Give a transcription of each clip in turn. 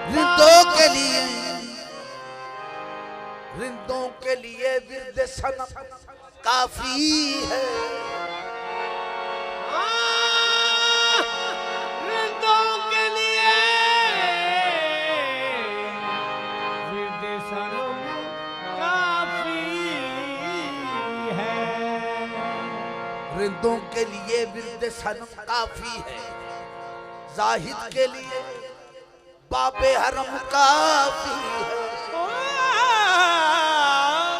रिंदों के लिए विरद सनम काफी है। रिंदों के लिए विरद सनम काफी है। रिंदों के लिए विरद सनम काफी है। जाहिद के लिए बाबे हरम काफी है।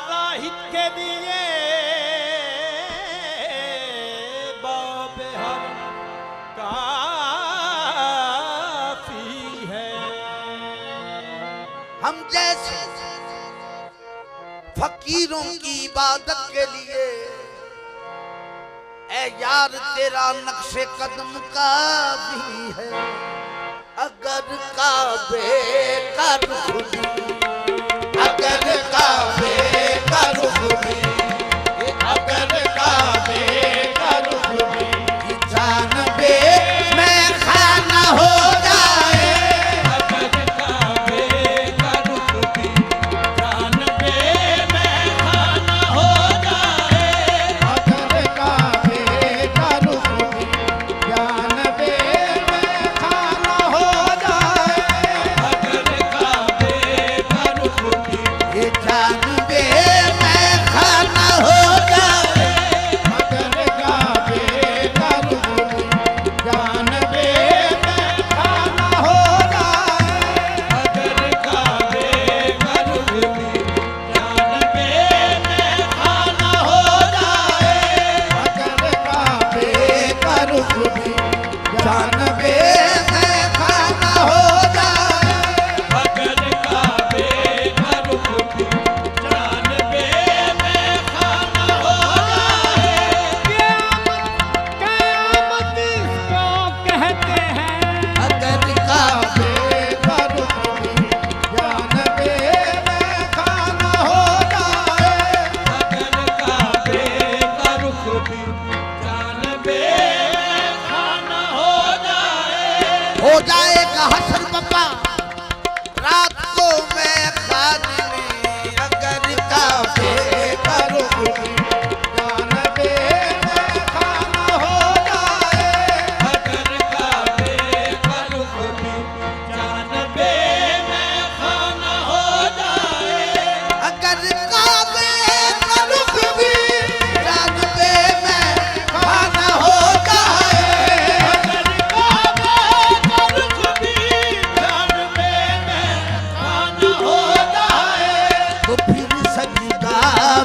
जाहिद के लिए बाबे हरम काफी है। हम जैसे फकीरों की इबादत के लिए ऐ यार तेरा नक्शे कदम काफी है। अगर काबे का रुख भी, अगर काबे का रुख भी, अगर काबे का रुख भी जानबे में खाना हो जाए। अगर काबे का रुख भी जानबे में खाना हो जाए। अगर काबे का रुख भी जानबे में खाना हो जाए। अगर काबे का रुख भी ये जानबे में खाना हो जाए। अगर काबे का रुख भी जानबे में खाना हो जाए। अगर काबे का रुख भी जानबे में खाना हो जाए। अगर काबे का रुख भी जानबे में खाना हो जाए। अगर काबे का रुख भी जानबे में खाना हो जाए। क़यामत इसको कहते हैं। अगर काबे काबे का रुख भी जानबे में खाना हो जाए। अगर काबे का रुख भी जानबे में खाना हो जाए। हो जाएगा हसन बाबा रात को मैं खानवी। अगर काबे का रुख भी जानबे में खाना हो जाए। अगर काबे का रुख भी जानबे में खाना हो जाए। अगर काबे का रुख भी जानबे में खाना हो जाए। अगर काबे का रुख भी जानबे में खाना हो जाए। तो फिर सजदा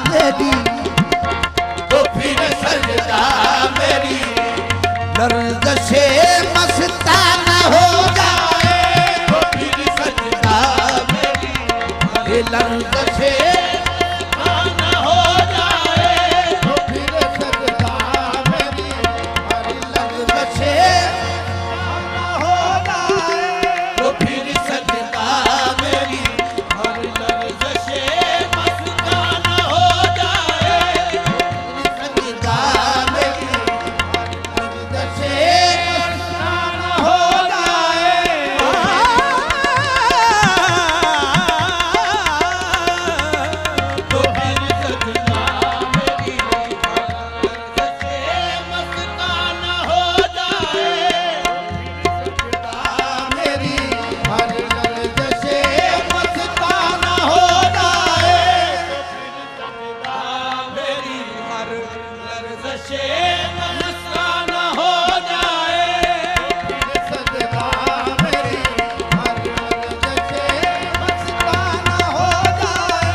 मेरी, तो फिर सजदा मेरी लर्ज़शे मस्ताना हो जाए। तो फिर सजदा मेरी ये लर्ज़शे खाना हो जाए। तो फिर सजदा मेरी हर लर्ज़शे खाना हो जाए। तो फिर सजदा मेरी हर लर्ज़शे मस्ताना हो जाए। सजदा मेरी लर्ज़शे खाना हो जाए। तो फिर सजदा मेरी लर्ज़शे मस्ताना हो जाए। मेरी हर लर्ज़शे मस्ताना हो जाए। मेरी हर लर्ज़शे मस्ताना हो जाए। सजदा मेरी हर लर्ज़शे मस्ताना हो जाए।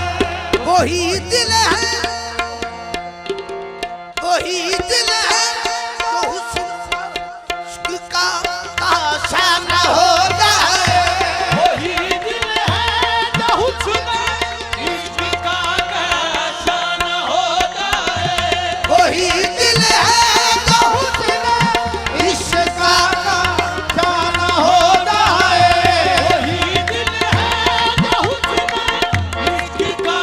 वही दिल है, वही दिल है तो हुस्न का आशाना हो जाए। वही दिल है जो हुस्न इश्क का शाना हो जाए। वही दिल है तो हुस्न इश्क का जाना हो जाए। वही दिल है जो हुस्न इश्क का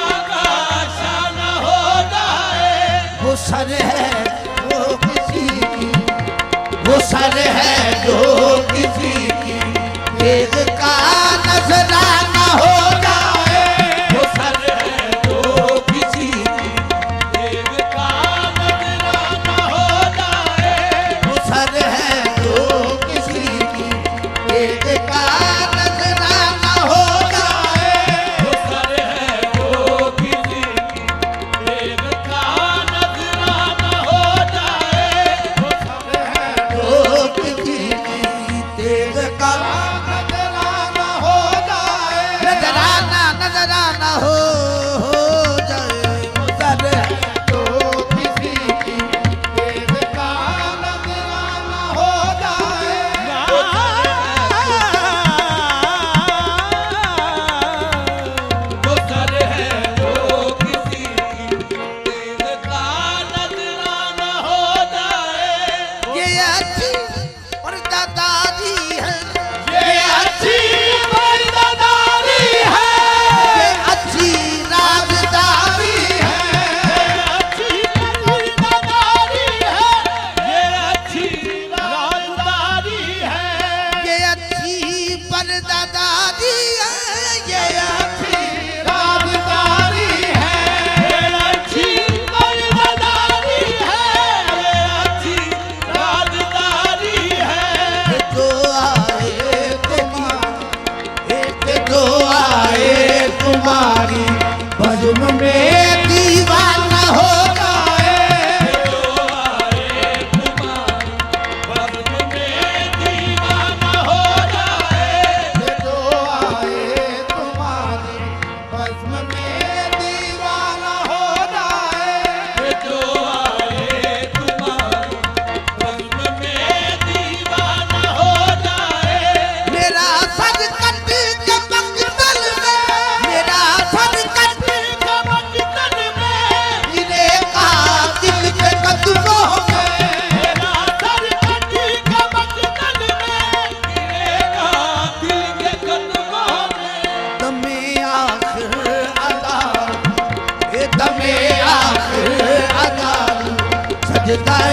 सजदा